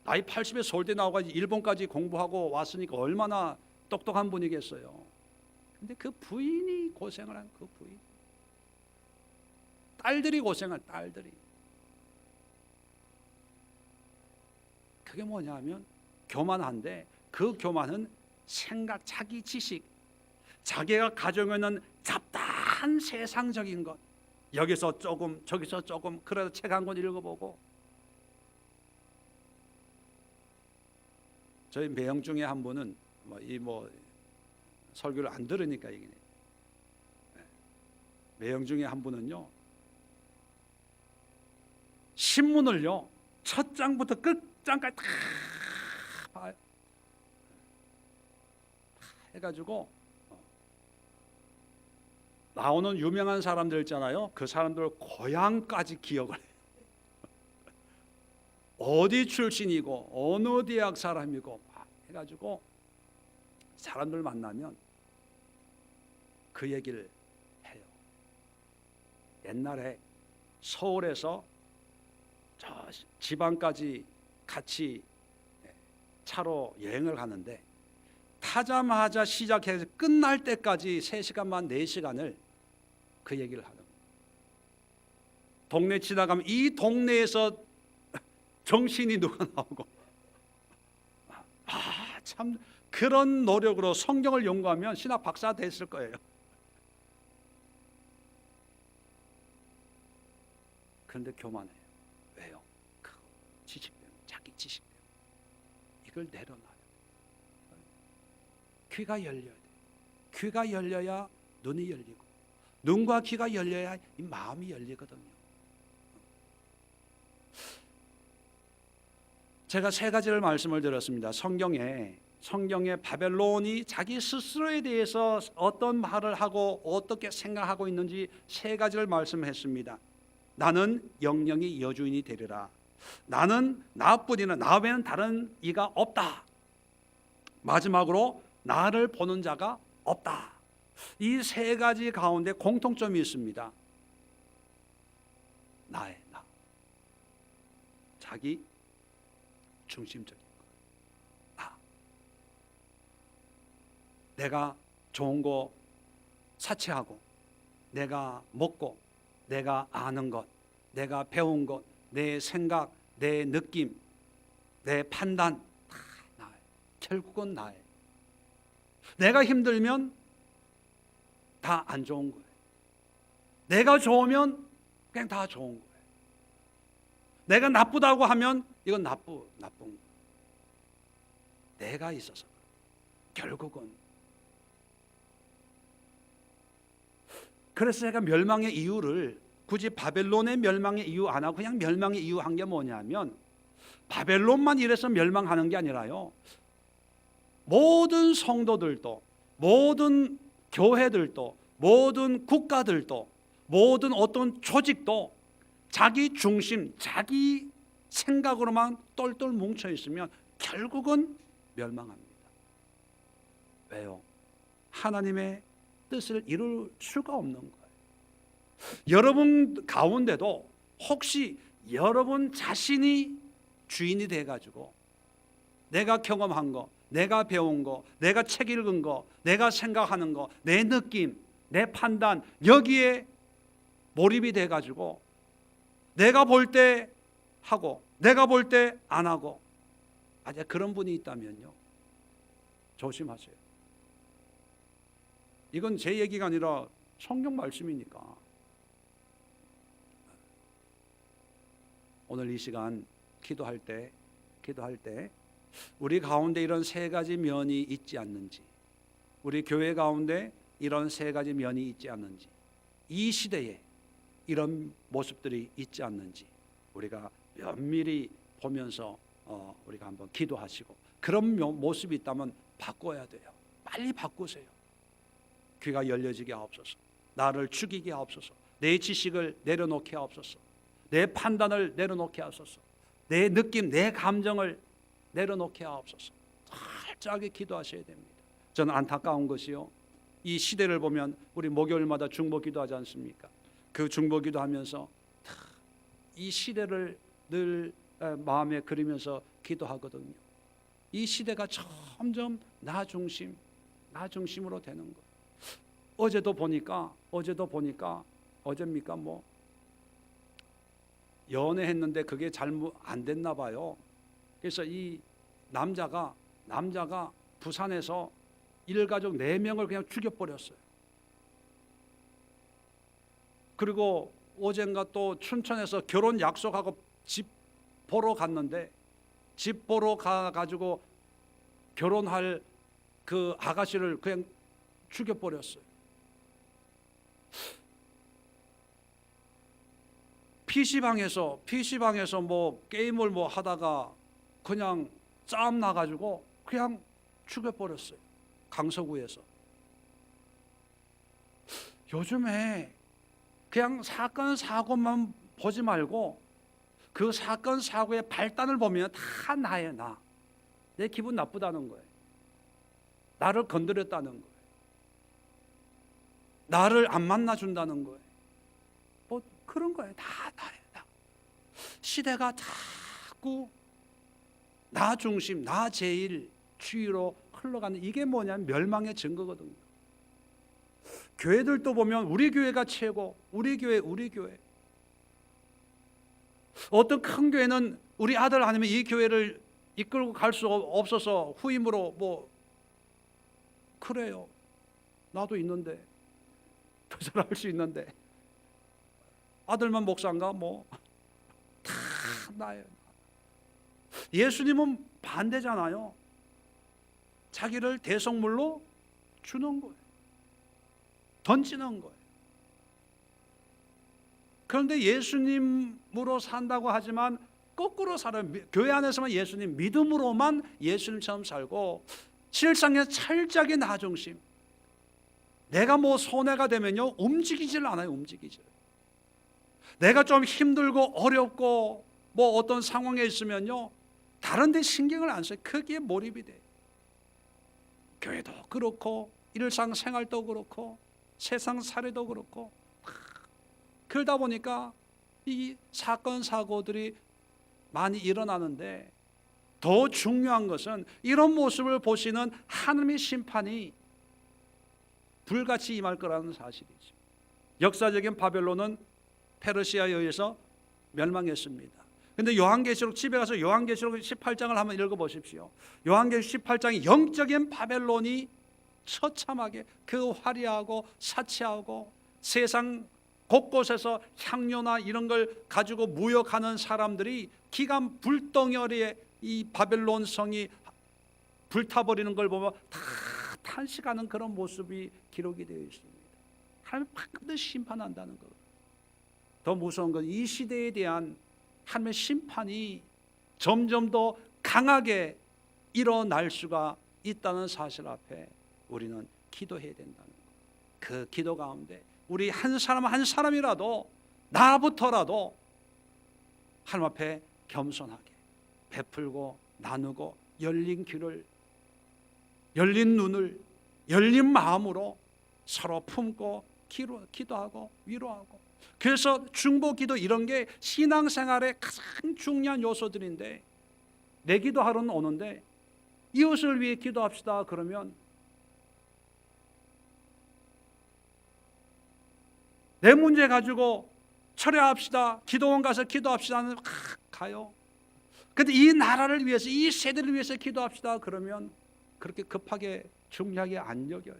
나이 80에 서울대 나와가지고 일본까지 공부하고 왔으니까 얼마나 똑똑한 분이겠어요. 근데 그 부인이 고생을 한, 그 부인, 딸들이 고생을, 딸들이. 그게 뭐냐면 교만한데, 그 교만은 생각, 자기 지식, 자기가 가지고 있는 잡다한 세상적인 것, 여기서 조금 저기서 조금, 그래도 책 한 권 읽어보고. 저희 매형 중에 한 분은 설교를 안 들으니까 얘기네. 매형 중에 한 분은요, 신문을요 첫 장부터 끝장까지 다 봐요. 해가지고 나오는 유명한 사람들 있잖아요. 그 사람들 고향까지 기억을 해요. 어디 출신이고 어느 대학 사람이고 막 해가지고 사람들 만나면 그 얘기를 해요. 옛날에 서울에서 저 지방까지 같이 차로 여행을 가는데, 타자마자 시작해서 끝날 때까지 3시간만 4시간을 그 얘기를 하는 거예요. 동네 지나가면 이 동네에서 정신이 누가 나오고, 참 그런 노력으로 성경을 연구하면 신학 박사 됐을 거예요. 그런데 교만해요. 왜요? 그 지식 때문에, 자기 지식 때문에. 이걸 내려놔요. 귀가 열려야 돼. 귀가 열려야 눈이 열리고, 눈과 귀가 열려야 이 마음이 열리거든요. 제가 세 가지를 말씀을 드렸습니다. 성경에 바벨론이 자기 스스로에 대해서 어떤 말을 하고 어떻게 생각하고 있는지 세 가지를 말씀했습니다. 나는 영영이 여주인이 되리라. 나는 나뿐이나 나 외에는 다른 이가 없다. 마지막으로 나를 보는 자가 없다. 이 세 가지 가운데 공통점이 있습니다. 나의 나. 자기 중심적인 거. 나. 내가 좋은 거 사치하고, 내가 먹고, 내가 아는 것, 내가 배운 것, 내 생각, 내 느낌, 내 판단, 다 나예요. 결국은 나예요. 내가 힘들면 다 안 좋은 거예요. 내가 좋으면 그냥 다 좋은 거예요. 내가 나쁘다고 하면 이건 나쁜 거예요. 내가 있어서 결국은. 그래서 제가 멸망의 이유를 굳이 바벨론의 멸망의 이유 안 하고 그냥 멸망의 이유 한 게 뭐냐면, 바벨론만 이래서 멸망하는 게 아니라요, 모든 성도들도, 모든 교회들도, 모든 국가들도, 모든 어떤 조직도 자기 중심, 자기 생각으로만 똘똘 뭉쳐 있으면 결국은 멸망합니다. 왜요? 하나님의 뜻을 이룰 수가 없는 거예요. 여러분 가운데도 혹시 여러분 자신이 주인이 돼가지고 내가 경험한 거, 내가 배운 거, 내가 책 읽은 거, 내가 생각하는 거, 내 느낌, 내 판단, 여기에 몰입이 돼가지고 내가 볼 때 하고 내가 볼 때 안 하고, 만약 그런 분이 있다면요, 조심하세요. 이건 제 얘기가 아니라 성경 말씀이니까. 오늘 이 시간 기도할 때 우리 가운데 이런 세 가지 면이 있지 않는지, 우리 교회 가운데 이런 세 가지 면이 있지 않는지, 이 시대에 이런 모습들이 있지 않는지 우리가 면밀히 보면서 우리가 한번 기도하시고, 그런 모습이 있다면 바꿔야 돼요. 빨리 바꾸세요. 귀가 열려지게 하옵소서. 나를 죽이게 하옵소서. 내 지식을 내려놓게 하옵소서. 내 판단을 내려놓게 하옵소서. 내 느낌, 내 감정을 내려놓게 하옵소서. 철저하게 기도하셔야 됩니다. 저는 안타까운 것이요, 이 시대를 보면 우리 목요일마다 중보 기도하지 않습니까? 그 중보 기도하면서 이 시대를 늘 마음에 그리면서 기도하거든요. 이 시대가 점점 나 중심으로 되는 거예요. 어제도 보니까 어제입니까 뭐 연애했는데 그게 잘못 안 됐나 봐요. 그래서 이 남자가 부산에서 일가족 4명을 그냥 죽여버렸어요. 그리고 어젠가 또 춘천에서 결혼 약속하고 집 보러 갔는데, 집 보러 가가지고 결혼할 그 아가씨를 그냥 죽여버렸어요. PC방에서 뭐 게임을 뭐 하다가 그냥 싸움 나가지고 그냥 죽여버렸어요. 강서구에서. 요즘에 그냥 사건 사고만 보지 말고 그 사건 사고의 발단을 보면 다 나예요. 내 기분 나쁘다는 거예요. 나를 건드렸다는 거예요. 나를 안 만나준다는 거예요. 뭐 그런 거예요. 다 나예요. 시대가 자꾸 나 중심, 나 제일 주의로 흘러가는, 이게 뭐냐면 멸망의 증거거든요. 교회들도 보면 우리 교회가 최고, 우리 교회. 어떤 큰 교회는 우리 아들 아니면 이 교회를 이끌고 갈 수 없어서 후임으로 뭐 그래요. 나도 있는데, 더 잘할 수 있는데, 아들만 목사인가 뭐 다 나예요. 예수님은 반대잖아요. 자기를 대속물로 주는 거예요. 던지는 거예요. 그런데 예수님으로 산다고 하지만 거꾸로 살아요. 교회 안에서만 예수님 믿음으로만 예수님처럼 살고, 실상의 철저하게 나 중심. 내가 뭐 손해가 되면요 움직이질 않아요. 움직이질. 내가 좀 힘들고 어렵고 뭐 어떤 상황에 있으면요 다른 데 신경을 안 써요. 거기에 몰입이 돼요. 교회도 그렇고 일상생활도 그렇고 세상 사례도 그렇고, 그러다 보니까 이 사건 사고들이 많이 일어나는데, 더 중요한 것은 이런 모습을 보시는 하나님의 심판이 불같이 임할 거라는 사실이죠. 역사적인 바벨론은 페르시아에 의해서 멸망했습니다. 근데 요한계시록, 집에 가서 요한계시록 18장을 한번 읽어보십시오. 요한계시록 18장이 영적인 바벨론이 처참하게 그 화려하고 사치하고 세상 곳곳에서 향료나 이런 걸 가지고 무역하는 사람들이 기간 불덩어리에 이 바벨론 성이 불타버리는 걸 보면 다 탄식하는 그런 모습이 기록이 되어 있습니다. 하나님 반드시 심판한다는 것. 더 무서운 건 이 시대에 대한 하나님의 심판이 점점 더 강하게 일어날 수가 있다는 사실 앞에 우리는 기도해야 된다는 것. 그 기도 가운데 우리 한 사람 한 사람이라도, 나부터라도 하나님 앞에 겸손하게 베풀고 나누고, 열린 귀를, 열린 눈을, 열린 마음으로 서로 품고 기도하고 위로하고. 그래서 중보기도 이런 게 신앙생활의 가장 중요한 요소들인데, 내 기도하러는 오는데 이웃을 위해 기도합시다 그러면 내 문제 가지고 철회합시다, 기도원 가서 기도합시다는 가요. 근데 이 나라를 위해서, 이 세대를 위해서 기도합시다 그러면 그렇게 급하게 중요하게 안 여겨요.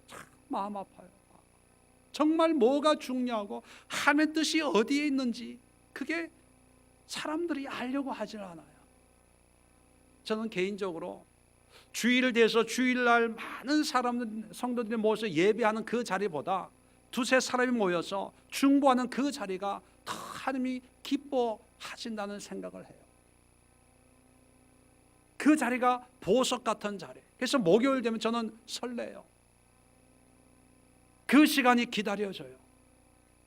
참 마음 아파요. 정말 뭐가 중요하고 하나님의 뜻이 어디에 있는지 그게 사람들이 알려고 하질 않아요. 저는 개인적으로 주일을 대해서 주일날 많은 사람들, 성도들이 모여서 예배하는 그 자리보다 두세 사람이 모여서 중보하는 그 자리가 더 하나님이 기뻐하신다는 생각을 해요. 그 자리가 보석 같은 자리. 그래서 목요일 되면 저는 설레요. 그 시간이 기다려져요.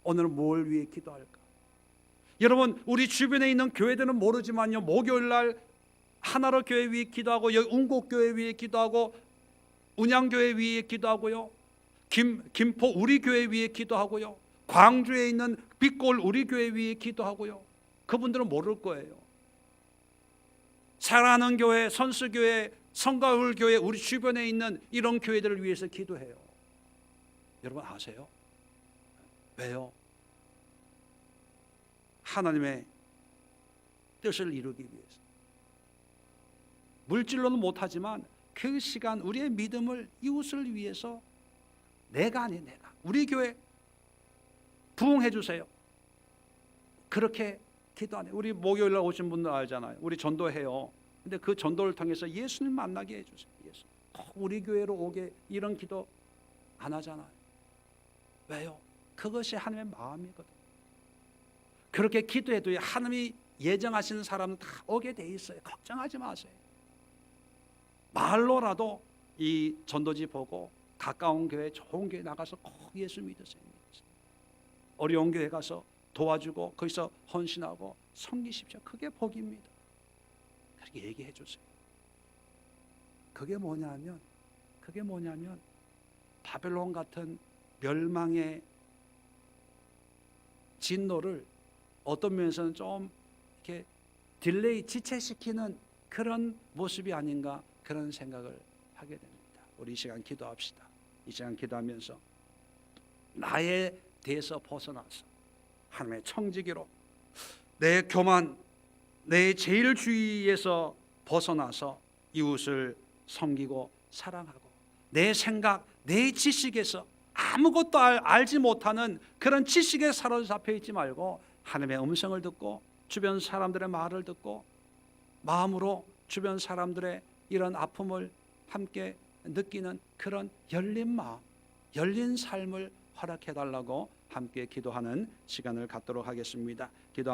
오늘은 뭘 위해 기도할까? 여러분, 우리 주변에 있는 교회들은 모르지만요, 목요일 날 하나로 교회 위해 기도하고, 여기 운곡교회 위해 기도하고, 운양교회 위해 기도하고요, 김포 우리 교회 위해 기도하고요, 광주에 있는 빛골 우리 교회 위해 기도하고요. 그분들은 모를 거예요. 사랑하는 교회, 선수교회, 성가울 교회, 우리 주변에 있는 이런 교회들을 위해서 기도해요. 여러분 아세요? 왜요? 하나님의 뜻을 이루기 위해서. 물질로는 못하지만 그 시간 우리의 믿음을, 이웃을 위해서 내가 아니 내가, 우리 교회 부흥해 주세요. 그렇게 기도하네. 우리 목요일날 오신 분들 알잖아요. 우리 전도해요. 근데 그 전도를 통해서 예수님 만나게 해주세요. 예수. 꼭 우리 교회로 오게, 이런 기도 안 하잖아요. 왜요? 그것이 하나님의 마음이거든요. 그렇게 기도해도 하나님이 예정하시는 사람은 다 오게 돼 있어요. 걱정하지 마세요. 말로라도 이 전도지 보고 가까운 교회, 좋은 교회 나가서 꼭 예수 믿으세요. 어려운 교회 가서 도와주고 거기서 헌신하고 섬기십시오. 그게 복입니다. 그렇게 얘기해 주세요. 그게 뭐냐면 바벨론 같은 멸망의 진노를 어떤 면에서는 좀 이렇게 딜레이, 지체시키는 그런 모습이 아닌가, 그런 생각을 하게 됩니다. 우리 이 시간 기도합시다. 이 시간 기도하면서 나에 대해서 벗어나서 하나님의 청지기로, 내 교만, 내 제일주의에서 벗어나서 이웃을 섬기고 사랑하고, 내 생각, 내 지식에서 아무것도 알지 못하는 그런 지식에 사로잡혀 있지 말고 하나님의 음성을 듣고 주변 사람들의 말을 듣고 마음으로 주변 사람들의 이런 아픔을 함께 느끼는 그런 열린 마음, 열린 삶을 허락해 달라고 함께 기도하는 시간을 갖도록 하겠습니다. 기도